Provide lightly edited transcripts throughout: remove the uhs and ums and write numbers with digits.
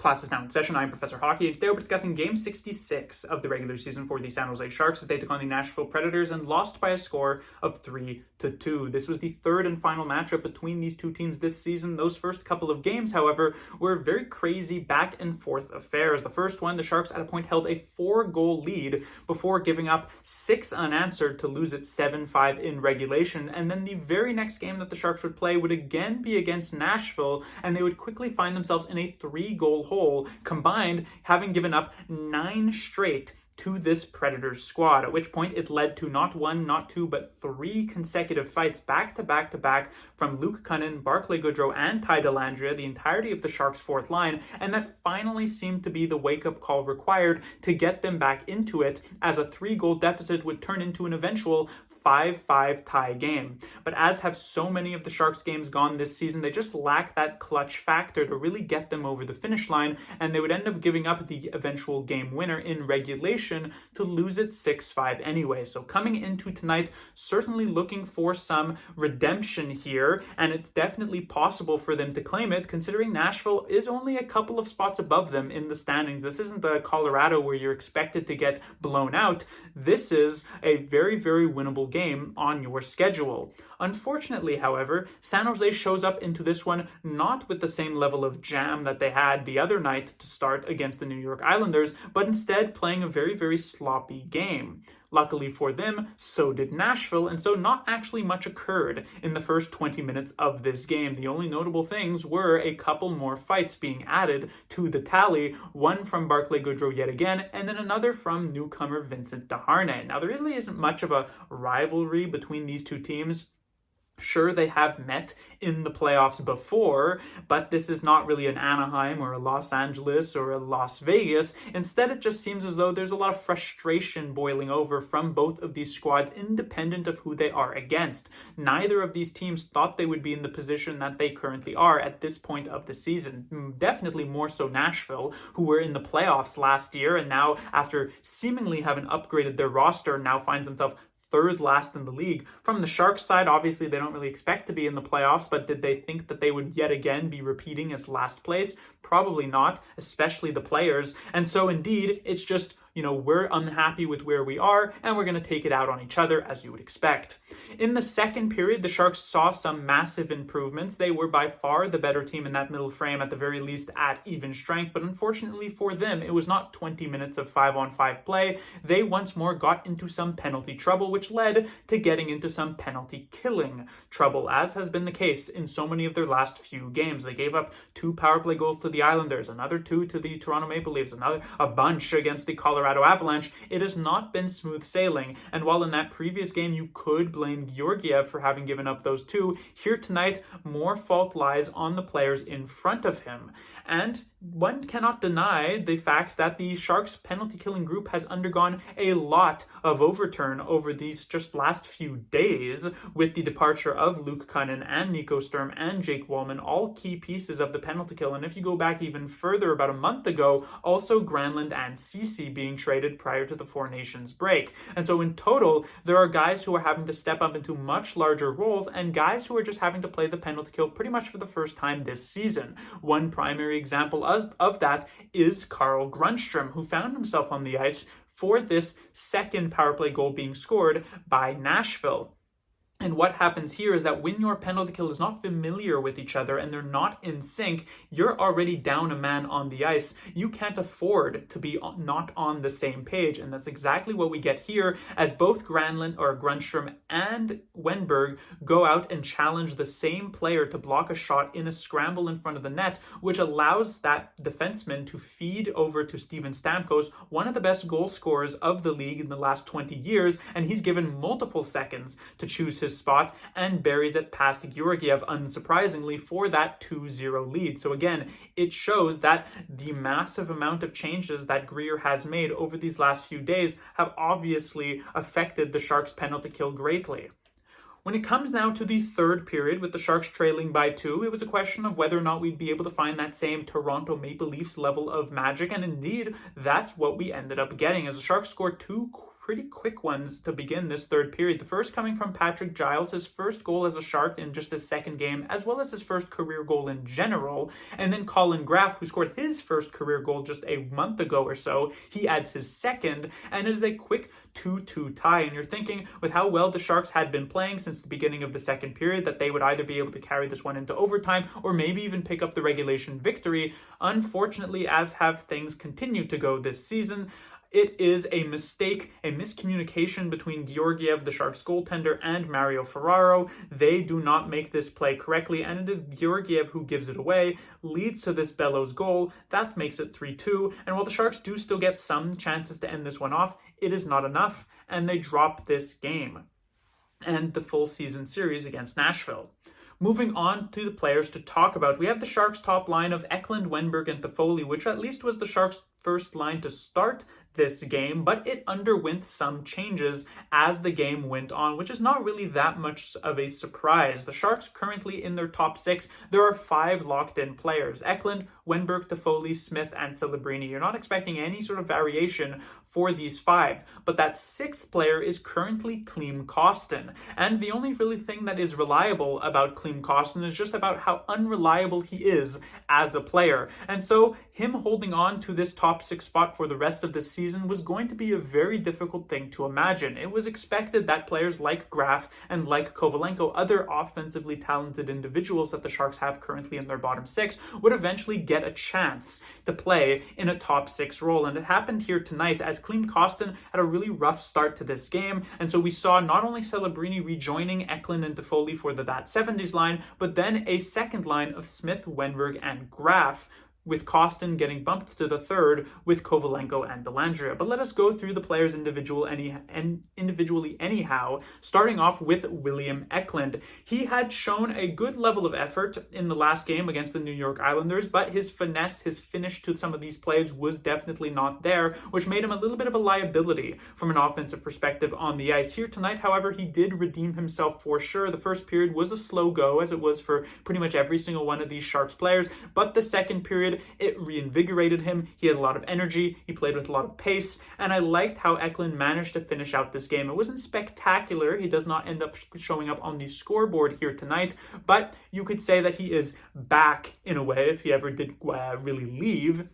Class is now in session. I'm Professor Hockey, and today we're discussing Game 66 of the regular season for the San Jose Sharks as they took on the Nashville Predators and lost by a score of 3-2. This was the third and final matchup between these two teams this season. Those first couple of games, however, were very crazy back and forth affairs. The first one, the Sharks at a point held a 4-goal lead before giving up 6 unanswered to lose it 7-5 in regulation. And then the very next game that the Sharks would play would again be against Nashville, and they would quickly find themselves in a 3-goal hole, combined having given up 9 straight to this Predators squad, at which point it led to not 1, not 2, but 3 consecutive fights back to back from Luke Kunin, Barclay Goodrow, and Ty Dellandrea, the entirety of the Sharks' fourth line, and that finally seemed to be the wake-up call required to get them back into it, as a 3-goal deficit would turn into an eventual 5-5 tie game. But as have so many of the Sharks games gone this season, they just lack that clutch factor to really get them over the finish line, and they would end up giving up the eventual game winner in regulation to lose it 6-5 anyway. So coming into tonight, certainly looking for some redemption here, and it's definitely possible for them to claim it, considering Nashville is only a couple of spots above them in the standings. This isn't the Colorado where you're expected to get blown out. This is a very, very winnable game on your schedule. Unfortunately, however, San Jose shows up into this one not with the same level of jam that they had the other night to start against the New York Islanders, but instead playing a very, very sloppy game. Luckily for them, so did Nashville, and so not actually much occurred in the first 20 minutes of this game. The only notable things were a couple more fights being added to the tally, one from Barclay Goodrow yet again, and then another from newcomer Vincent Desharnais. Now, there really isn't much of a rivalry between these two teams. Sure, they have met in the playoffs before, but this is not really an Anaheim or a Los Angeles or a Las Vegas. Instead, it just seems as though there's a lot of frustration boiling over from both of these squads, independent of who they are against. Neither of these teams thought they would be in the position that they currently are at this point of the season. Definitely more so Nashville, who were in the playoffs last year, and now, after seemingly having upgraded their roster, now finds themselves third last in the league. From the Sharks side, obviously they don't really expect to be in the playoffs, but did they think that they would yet again be repeating as last place? Probably not, especially the players. And so indeed, it's just, we're unhappy with where we are, and we're going to take it out on each other, as you would expect. In the second period, the Sharks saw some massive improvements. They were by far the better team in that middle frame, at the very least at even strength, but unfortunately for them, it was not 20 minutes of 5-on-5 play. They once more got into some penalty trouble, which led to getting into some penalty killing trouble, as has been the case in so many of their last few games. They gave up 2 power play goals to the Islanders, another 2 to the Toronto Maple Leafs, a bunch against the Colorado Avalanche. It has not been smooth sailing, and while in that previous game you could blame Georgiev for having given up those 2, here tonight more fault lies on the players in front of him. And one cannot deny the fact that the Sharks penalty killing group has undergone a lot of overturn over these just last few days, with the departure of Luke Kunin and Nico Sturm and Jake Wallman, all key pieces of the penalty kill. And if you go back even further, about a month ago, also Granlund and Ceci being traded prior to the Four Nations break. And so in total, there are guys who are having to step up into much larger roles, and guys who are just having to play the penalty kill pretty much for the first time this season. One primary example of that is Carl Grundstrom, who found himself on the ice for this second power play goal being scored by Nashville. And what happens here is that when your penalty kill is not familiar with each other and they're not in sync, you're already down a man on the ice. You can't afford to be not on the same page. And that's exactly what we get here, as both Grundstrom and Wenberg go out and challenge the same player to block a shot in a scramble in front of the net, which allows that defenseman to feed over to Steven Stamkos, one of the best goal scorers of the league in the last 20 years, and he's given multiple seconds to choose his spot and buries it past Georgiev, unsurprisingly, for that 2-0 lead. So again, it shows that the massive amount of changes that Greer has made over these last few days have obviously affected the Sharks' penalty kill greatly. When it comes now to the third period, with the Sharks trailing by 2, it was a question of whether or not we'd be able to find that same Toronto Maple Leafs level of magic, and indeed, that's what we ended up getting, as the Sharks scored 2 pretty quick ones to begin this third period. The first coming from Patrick Giles, his first goal as a Shark in just his second game, as well as his first career goal in general. And then Colin Graf, who scored his first career goal just a month ago or so, he adds his second, and it is a quick 2-2 tie. And you're thinking, with how well the Sharks had been playing since the beginning of the second period, that they would either be able to carry this one into overtime or maybe even pick up the regulation victory. Unfortunately, as have things continued to go this season, it is a mistake, a miscommunication between Georgiev, the Sharks goaltender, and Mario Ferraro. They do not make this play correctly, and it is Georgiev who gives it away, leads to this Bellows goal. That makes it 3-2, and while the Sharks do still get some chances to end this one off, it is not enough, and they drop this game and the full season series against Nashville. Moving on to the players to talk about, we have the Sharks' top line of Eklund, Wenberg, and Toffoli, which at least was the Sharks' first line to start this game, but it underwent some changes as the game went on, which is not really that much of a surprise. The Sharks currently in their top six, there are 5 locked-in players: Eklund, Wenberg, Toffoli, Smith, and Celebrini. You're not expecting any sort of variation for these 5, but that 6th player is currently Klim Kostin, and the only really thing that is reliable about Klim Kostin is just about how unreliable he is as a player, and so him holding on to this top 6 spot for the rest of the season was going to be a very difficult thing to imagine. It was expected that players like Graf and like Kovalenko, other offensively talented individuals that the Sharks have currently in their bottom 6, would eventually get a chance to play in a top 6 role. And it happened here tonight as Klim Kostin had a really rough start to this game. And so we saw not only Celebrini rejoining Eklund and Toffoli for the That 70s line, but then a second line of Smith, Wenberg, and Graf, with Kostin getting bumped to the third with Kovalenko and Dellandrea. But let us go through the players individually anyhow, starting off with William Eklund. He had shown a good level of effort in the last game against the New York Islanders, but his finesse, his finish to some of these plays was definitely not there, which made him a little bit of a liability from an offensive perspective on the ice. Here tonight, however, he did redeem himself for sure. The first period was a slow go, as it was for pretty much every single one of these Sharks players, but the second period, it reinvigorated him. He had a lot of energy, he played with a lot of pace, and I liked how Eklund managed to finish out this game. It wasn't spectacular, he does not end up showing up on the scoreboard here tonight, but you could say that he is back in a way if he ever did really leave.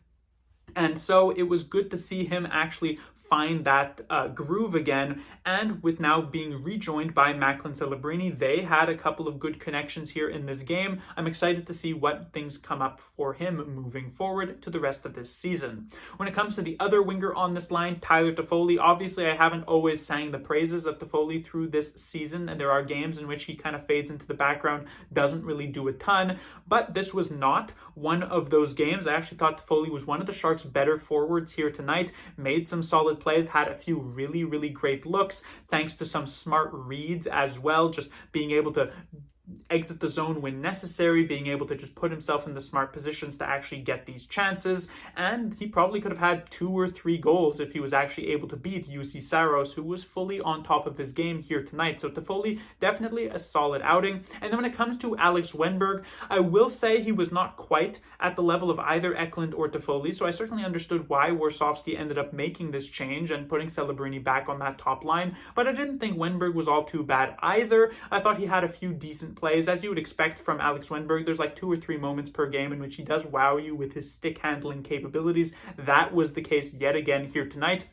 And so it was good to see him actually find that groove again, and with now being rejoined by Macklin Celebrini, they had a couple of good connections here in this game. I'm excited to see what things come up for him moving forward to the rest of this season. When it comes to the other winger on this line, Tyler Toffoli, obviously I haven't always sang the praises of Toffoli through this season, and there are games in which he kind of fades into the background, doesn't really do a ton, but this was not one of those games. I actually thought Toffoli was one of the Sharks' better forwards here tonight, made some solid plays, had a few really, really great looks, thanks to some smart reads as well, just being able to exit the zone when necessary, being able to just put himself in the smart positions to actually get these chances, and he probably could have had 2 or 3 goals if he was actually able to beat UC Saros, who was fully on top of his game here tonight. So Toffoli, definitely a solid outing. And then when it comes to Alex Wenberg, I will say he was not quite at the level of either Eklund or Toffoli, so I certainly understood why Warsofsky ended up making this change and putting Celebrini back on that top line, but I didn't think Wenberg was all too bad either. I thought he had a few decent plays, as you would expect from Alex Wenberg. There's like 2 or 3 moments per game in which he does wow you with his stick handling capabilities. That was the case yet again here tonight.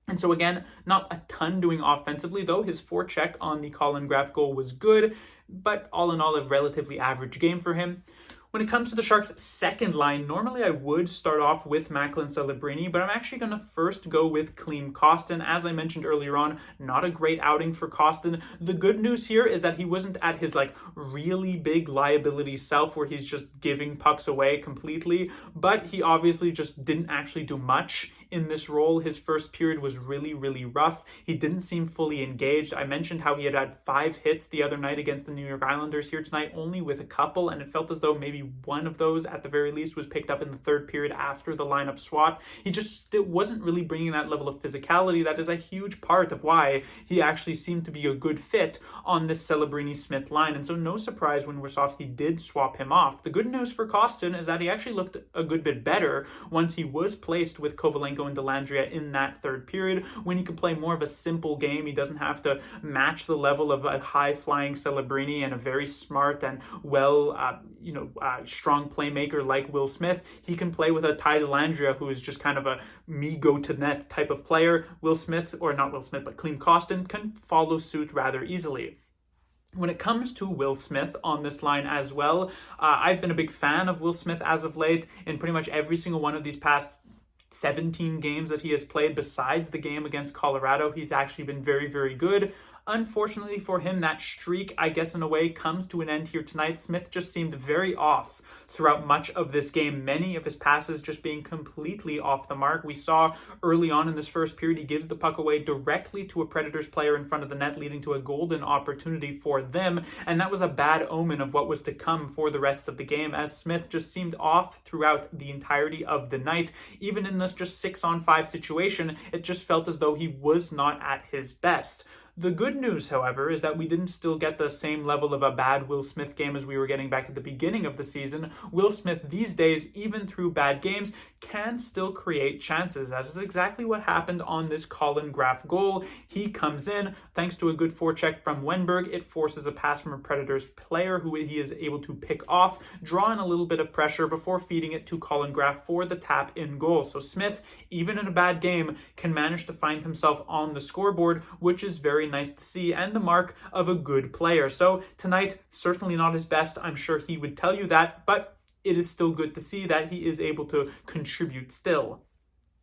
And so again, not a ton doing offensively, though his forecheck on the Colin Graf goal was good, but all in all a relatively average game for him. When it comes to the Sharks' second line, normally I would start off with Macklin Celebrini, but I'm actually going to first go with Klim Kostin. As I mentioned earlier on, not a great outing for Kostin. The good news here is that he wasn't at his really big liability self where he's just giving pucks away completely, but he obviously just didn't actually do much in this role. His first period was really, really rough. He didn't seem fully engaged. I mentioned how he had 5 hits the other night against the New York Islanders. Here tonight, only with a couple, and it felt as though maybe one of those at the very least was picked up in the third period after the lineup swap. He just still wasn't really bringing that level of physicality. That is a huge part of why he actually seemed to be a good fit on this Celebrini-Smith line, and so no surprise when Warsofsky did swap him off. The good news for Kostin is that he actually looked a good bit better once he was placed with Kovalenko Kovalenko and Dellandrea in that third period, when he can play more of a simple game. He doesn't have to match the level of a high-flying Celebrini and a very smart and strong playmaker like Will Smith. He can play with a Ty Dellandrea, who is just kind of a me-go-to-net type of player. Klim Kostin can follow suit rather easily. When it comes to Will Smith on this line as well, I've been a big fan of Will Smith as of late. In pretty much every single one of these past 17 games that he has played, besides the game against Colorado, he's actually been very, very good. Unfortunately for him, that streak, I guess in a way, comes to an end here tonight. Smith just seemed very off throughout much of this game, many of his passes just being completely off the mark. We saw early on in this first period, he gives the puck away directly to a Predators player in front of the net, leading to a golden opportunity for them, and that was a bad omen of what was to come for the rest of the game, as Smith just seemed off throughout the entirety of the night. Even in this just 6-on-5 situation, it just felt as though he was not at his best. The good news, however, is that we didn't still get the same level of a bad Will Smith game as we were getting back at the beginning of the season. Will Smith these days, even through bad games, can still create chances. That is exactly what happened on this Colin Graf goal. He comes in, thanks to a good forecheck from Wenberg. It forces a pass from a Predators player who he is able to pick off, draw in a little bit of pressure before feeding it to Colin Graf for the tap in goal. So Smith, even in a bad game, can manage to find himself on the scoreboard, which is very nice to see and the mark of a good player. So tonight, certainly not his best. I'm sure he would tell you that, but it is still good to see that he is able to contribute still.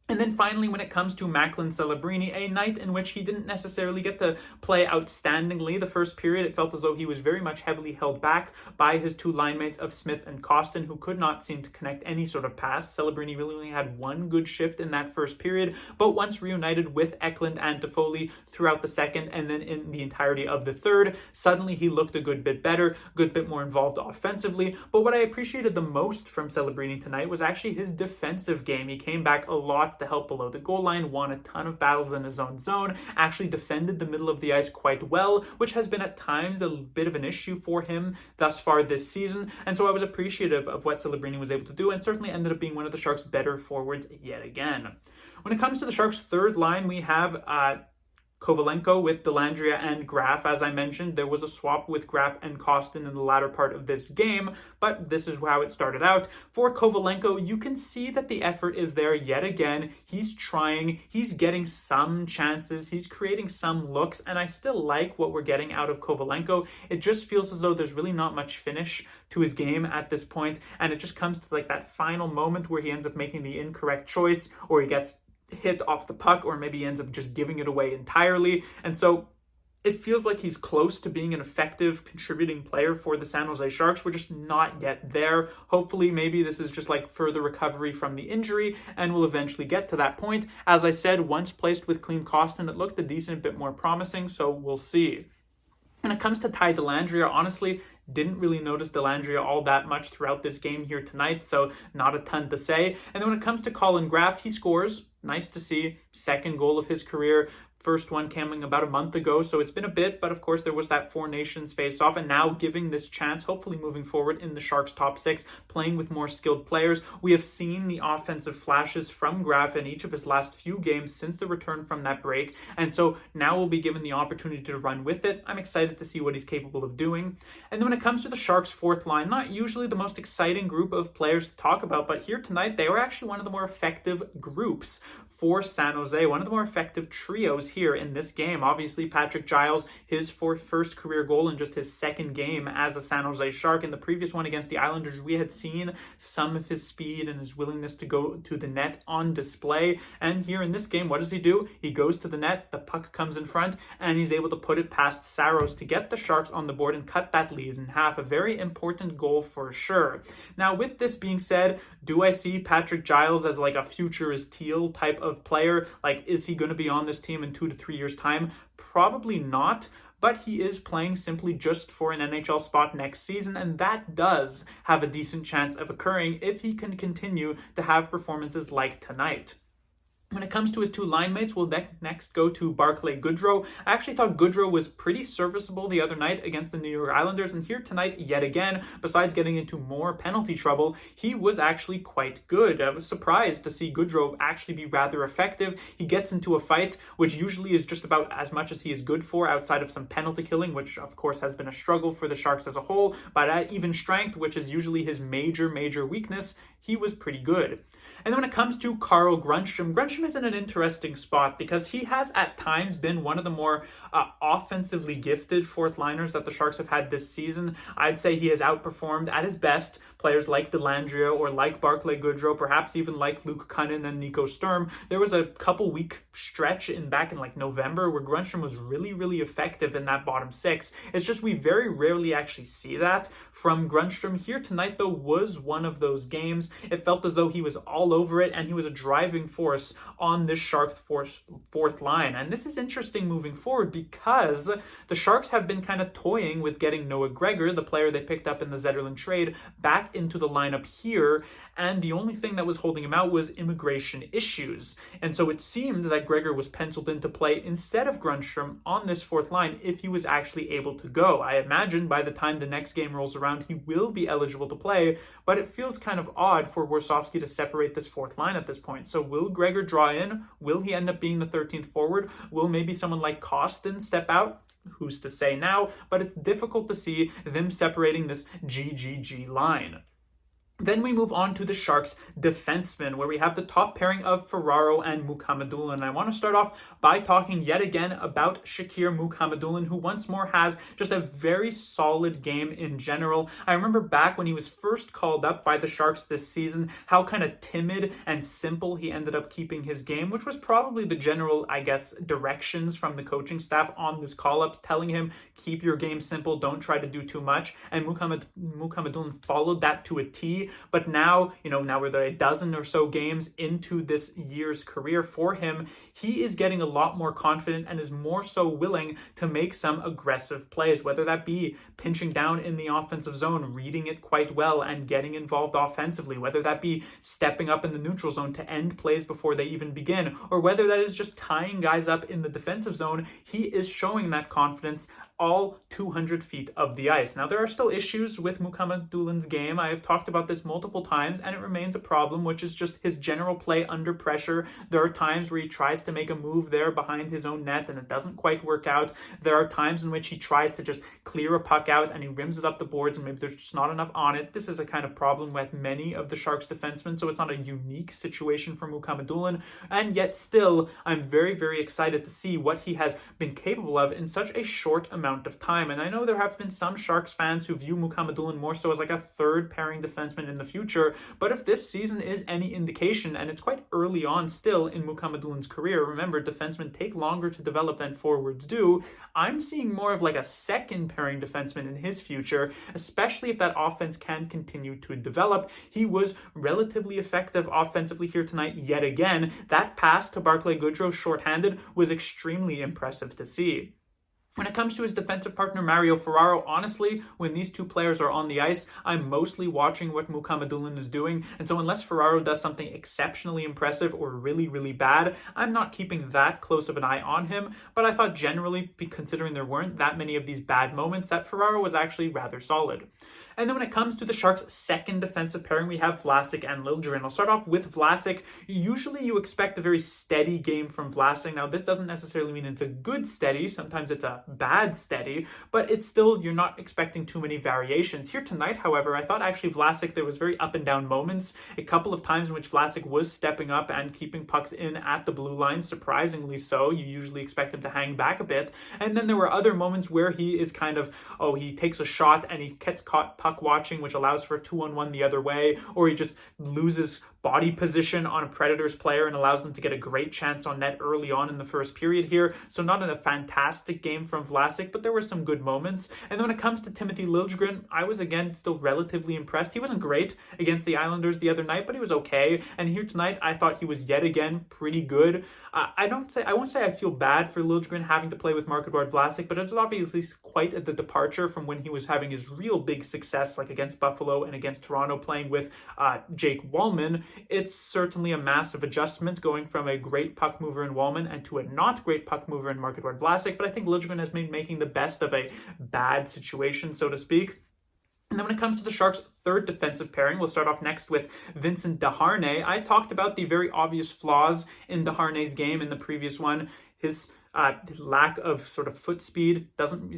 And then finally, when it comes to Macklin Celebrini, a night in which he didn't necessarily get to play outstandingly. The first period, it felt as though he was very much heavily held back by his two line mates of Smith and Kostin, who could not seem to connect any sort of pass. Celebrini really only had one good shift in that first period, but once reunited with Eklund and Toffoli throughout the second and then in the entirety of the third, suddenly he looked a good bit better, a good bit more involved offensively. But what I appreciated the most from Celebrini tonight was actually his defensive game. He came back a lot to help below the goal line, won a ton of battles in his own zone, actually defended the middle of the ice quite well, which has been at times a bit of an issue for him thus far this season. And so I was appreciative of what Celebrini was able to do, and certainly ended up being one of the Sharks' better forwards yet again. When it comes to the Sharks' third line, we have Kovalenko with Dellandrea and Graf. As I mentioned, there was a swap with Graf and Kostin in the latter part of this game, but this is how it started out. For Kovalenko, you can see that the effort is there yet again. He's trying, he's getting some chances, he's creating some looks, and I still like what we're getting out of Kovalenko. It just feels as though there's really not much finish to his game at this point, and it just comes to like that final moment where he ends up making the incorrect choice, or he gets hit off the puck, or maybe ends up just giving it away entirely. And so it feels like he's close to being an effective contributing player for the San Jose Sharks. We're just not yet there. Hopefully, maybe this is just like further recovery from the injury, and we'll eventually get to that point. As I said, once placed with Klim Kostin, it looked a decent bit more promising, so we'll see. When it comes to Ty Dellandrea, honestly, didn't really notice Dellandrea all that much throughout this game here tonight, so not a ton to say. And then when it comes to Colin Graf, he scores. Nice to see. Second goal of his career. First one coming about a month ago, so it's been a bit, but of course there was that Four Nations face-off, and now giving this chance, hopefully moving forward in the Sharks' top six, playing with more skilled players. We have seen the offensive flashes from Graf in each of his last few games since the return from that break, and so now we'll be given the opportunity to run with it. I'm excited to see what he's capable of doing. And then when it comes to the Sharks' fourth line, not usually the most exciting group of players to talk about, but here tonight they were actually one of the more effective groups for San Jose, one of the more effective trios here in this game. Obviously, Patrick Giles, his first career goal in just his second game as a San Jose Shark. In the previous one against the Islanders, we had seen some of his speed and his willingness to go to the net on display. And here in this game, what does he do? He goes to the net, the puck comes in front, and he's able to put it past Saros to get the Sharks on the board and cut that lead in half. A very important goal for sure. Now, with this being said, do I see Patrick Giles as like a future is teal type of player? Like, is he going to be on this team in 2 to 3 years' time? Probably not, but he is playing simply just for an NHL spot next season, and that does have a decent chance of occurring if he can continue to have performances like tonight. When it comes to his two line mates, we'll next go to Barclay Goodrow. I actually thought Goodrow was pretty serviceable the other night against the New York Islanders, and here tonight, yet again, besides getting into more penalty trouble, he was actually quite good. I was surprised to see Goodrow actually be rather effective. He gets into a fight, which usually is just about as much as he is good for outside of some penalty killing, which of course has been a struggle for the Sharks as a whole, but at even strength, which is usually his major weakness, he was pretty good. And then when it comes to Carl Grundstrom is in an interesting spot because he has at times been one of the more offensively gifted fourth liners that the Sharks have had this season. I'd say he has outperformed at his best players like Dellandrea or like Barclay Goodrow, perhaps even like Luke Kunin and Nico Sturm. There was a couple week stretch back in like November where Grundstrom was really effective in that bottom six. It's just we very rarely actually see that from Grundstrom. Here tonight, though, was one of those games. It felt as though he was all over it and he was a driving force on this Sharks fourth line. And this is interesting moving forward because the Sharks have been kind of toying with getting Noah Gregor, the player they picked up in the Zetterlund trade, back into the lineup here, and the only thing that was holding him out was immigration issues. And so it seemed that Gregor was penciled in to play instead of Grundstrom on this fourth line if he was actually able to go. I imagine by the time the next game rolls around, he will be eligible to play, but it feels kind of odd for Warsofsky to separate this fourth line at this point. So will Gregor draw in? Will he end up being the 13th forward? Will maybe someone like Kostin step out? Who's to say now? But it's difficult to see them separating this GGG line. Then we move on to the Sharks defensemen, where we have the top pairing of Ferraro and Mukhamadullin. And I want to start off by talking yet again about Shakir Mukhamadullin, who once more has just a very solid game in general. I remember back when he was first called up by the Sharks this season, how kind of timid and simple he ended up keeping his game, which was probably the general, I guess, directions from the coaching staff on this call-up, telling him, keep your game simple, don't try to do too much. And Mukhamadullin followed that to a T. But now, now we're there a dozen or so games into this year's career for him, he is getting a lot more confident and is more so willing to make some aggressive plays, whether that be pinching down in the offensive zone, reading it quite well and getting involved offensively, whether that be stepping up in the neutral zone to end plays before they even begin, or whether that is just tying guys up in the defensive zone. He is showing that confidence all 200 feet of the ice. Now, there are still issues with Mukhamadullin's game. I have talked about this multiple times, and it remains a problem, which is just his general play under pressure. There are times where he tries to make a move there behind his own net, and it doesn't quite work out. There are times in which he tries to just clear a puck out, and he rims it up the boards, and maybe there's just not enough on it. This is a kind of problem with many of the Sharks defensemen, so it's not a unique situation for Mukhamadullin, and yet still, I'm very excited to see what he has been capable of in such a short amount of time. And I know there have been some Sharks fans who view Mukhamadullin more so as like a third pairing defenseman in the future, but if this season is any indication, and it's quite early on still in Mukhamadullin's career, remember defensemen take longer to develop than forwards do, I'm seeing more of like a second pairing defenseman in his future, especially if that offense can continue to develop. He was relatively effective offensively here tonight yet again. That pass to Barclay Goodrow shorthanded was extremely impressive to see. When it comes to his defensive partner, Mario Ferraro, honestly, when these two players are on the ice, I'm mostly watching what Mukhamadullin is doing. And so unless Ferraro does something exceptionally impressive or really bad, I'm not keeping that close of an eye on him. But I thought generally, considering there weren't that many of these bad moments, that Ferraro was actually rather solid. And then when it comes to the Sharks' second defensive pairing, we have Vlasic and Liljegren. I'll start off with Vlasic. Usually you expect a very steady game from Vlasic. Now, this doesn't necessarily mean it's a good steady. Sometimes it's a bad steady, but it's still, you're not expecting too many variations. Here tonight, however, I thought actually Vlasic, there was very up and down moments. A couple of times in which Vlasic was stepping up and keeping pucks in at the blue line, surprisingly so. You usually expect him to hang back a bit. And then there were other moments where he is kind of, he takes a shot and he gets caught puck watching, which allows for a 2-on-1 the other way, or he just loses body position on a Predators player and allows them to get a great chance on net early on in the first period here. So not a fantastic game from Vlasic, but there were some good moments. And then when it comes to Timothy Liljegren, I was again still relatively impressed. He wasn't great against the Islanders the other night, but he was okay. And here tonight, I thought he was yet again pretty good. I won't say I feel bad for Liljegren having to play with Marc-Edouard Vlasic, but it's obviously quite the departure from when he was having his real big success, like against Buffalo and against Toronto, playing with Jake Wallman. It's certainly a massive adjustment going from a great puck mover in Wallman and to a not great puck mover in Mark-Edouard Vlasic, but I think Liljegren has been making the best of a bad situation, so to speak. And then when it comes to the Sharks' third defensive pairing, we'll start off next with Vincent Desharnais. I talked about the very obvious flaws in Desharnais' game in the previous one. His lack of sort of foot speed,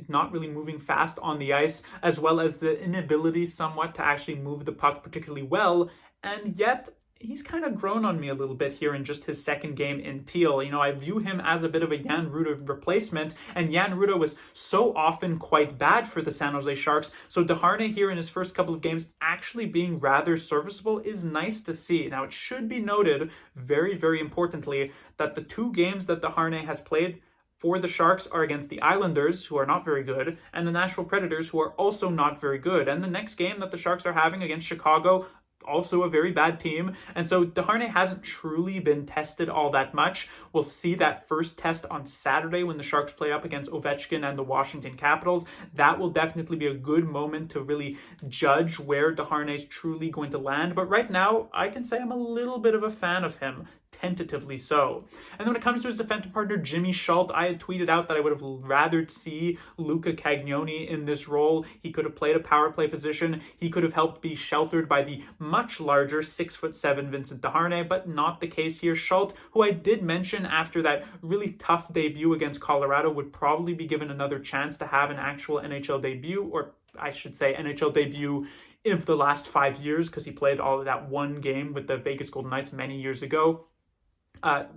not really moving fast on the ice, as well as the inability somewhat to actually move the puck particularly well. And yet, he's kind of grown on me a little bit here in just his second game in Teal. I view him as a bit of a Jan Rutta replacement, and Jan Rutta was so often quite bad for the San Jose Sharks. So Desharnais here in his first couple of games actually being rather serviceable is nice to see. Now, it should be noted, very, very importantly, that the 2 games that Desharnais has played for the Sharks are against the Islanders, who are not very good, and the Nashville Predators, who are also not very good. And the next game that the Sharks are having against Chicago, also a very bad team. And so Desharnais hasn't truly been tested all that much. We'll see that first test on Saturday when the Sharks play up against Ovechkin and the Washington Capitals. That will definitely be a good moment to really judge where Desharnais is truly going to land. But right now, I can say I'm a little bit of a fan of him. Tentatively so. And then when it comes to his defensive partner, Jimmy Schuldt, I had tweeted out that I would have rather see Luca Cagnoni in this role. He could have played a power play position. He could have helped be sheltered by the much larger 6'7" Vincent Desharnais, but not the case here. Schuldt, who I did mention after that really tough debut against Colorado, would probably be given another chance to have an actual NHL debut, or I should say NHL debut of the last 5 years, because he played all of that one game with the Vegas Golden Knights many years ago.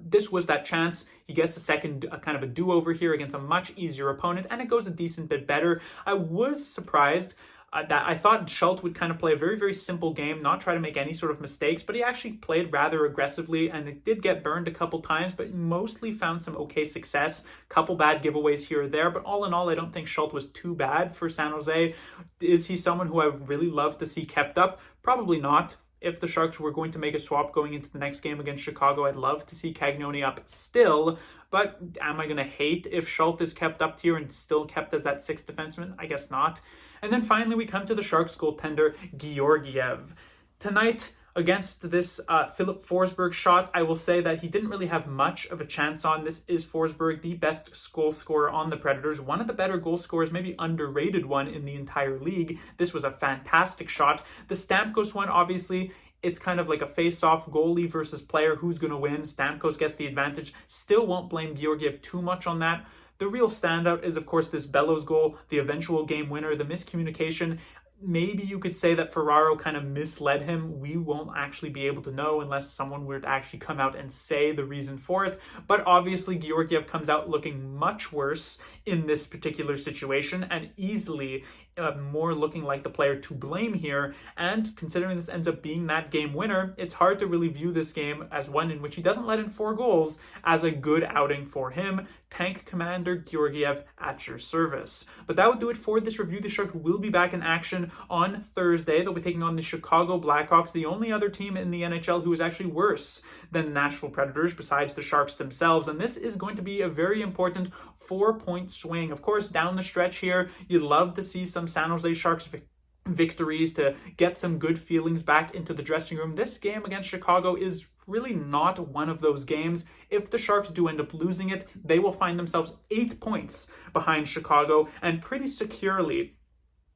This was that chance. He gets a second kind of a do-over here against a much easier opponent, and it goes a decent bit better. I was surprised that I thought Schuldt would kind of play a very, very simple game, not try to make any sort of mistakes, but he actually played rather aggressively, and it did get burned a couple times, but mostly found some okay success. Couple bad giveaways here or there, but all in all, I don't think Schuldt was too bad for San Jose. Is he someone who I would really love to see kept up? Probably not. If the Sharks were going to make a swap going into the next game against Chicago, I'd love to see Cagnoni up still. But am I going to hate if Schuldt is kept up here and still kept as that 6th defenseman? I guess not. And then finally, we come to the Sharks goaltender, Georgiev. Tonight, against this Philip Forsberg shot, I will say that he didn't really have much of a chance on. This is Forsberg, the best goal scorer on the Predators, one of the better goal scorers, maybe underrated one in the entire league. This was a fantastic shot. The Stamkos one, obviously, it's kind of like a face-off goalie versus player. Who's going to win? Stamkos gets the advantage. Still won't blame Georgiev too much on that. The real standout is, of course, this Bellows goal, the eventual game winner, the miscommunication. Maybe you could say that Ferraro kind of misled him. We won't actually be able to know unless someone were to actually come out and say the reason for it. But obviously, Georgiev comes out looking much worse in this particular situation and easily more looking like the player to blame here. And considering this ends up being that game winner, it's hard to really view this game as one in which he doesn't let in 4 goals as a good outing for him. Tank Commander Georgiev at your service. But that would do it for this review. The Sharks will be back in action on Thursday. They'll be taking on the Chicago Blackhawks, the only other team in the NHL who is actually worse than the Nashville Predators besides the Sharks themselves. And this is going to be a very important 4-point swing. Of course, down the stretch here, you'd love to see some San Jose Sharks victories to get some good feelings back into the dressing room. This game against Chicago is really not one of those games. If the Sharks do end up losing it, they will find themselves 8 points behind Chicago and pretty securely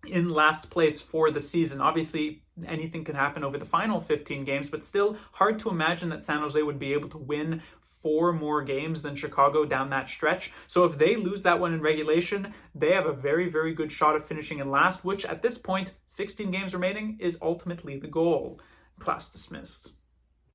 in last place for the season. Obviously, anything can happen over the final 15 games, but still hard to imagine that San Jose would be able to win 4 more games than Chicago down that stretch. So if they lose that one in regulation, they have a very, very good shot of finishing in last, which at this point, 16 games remaining, is ultimately the goal. Class dismissed.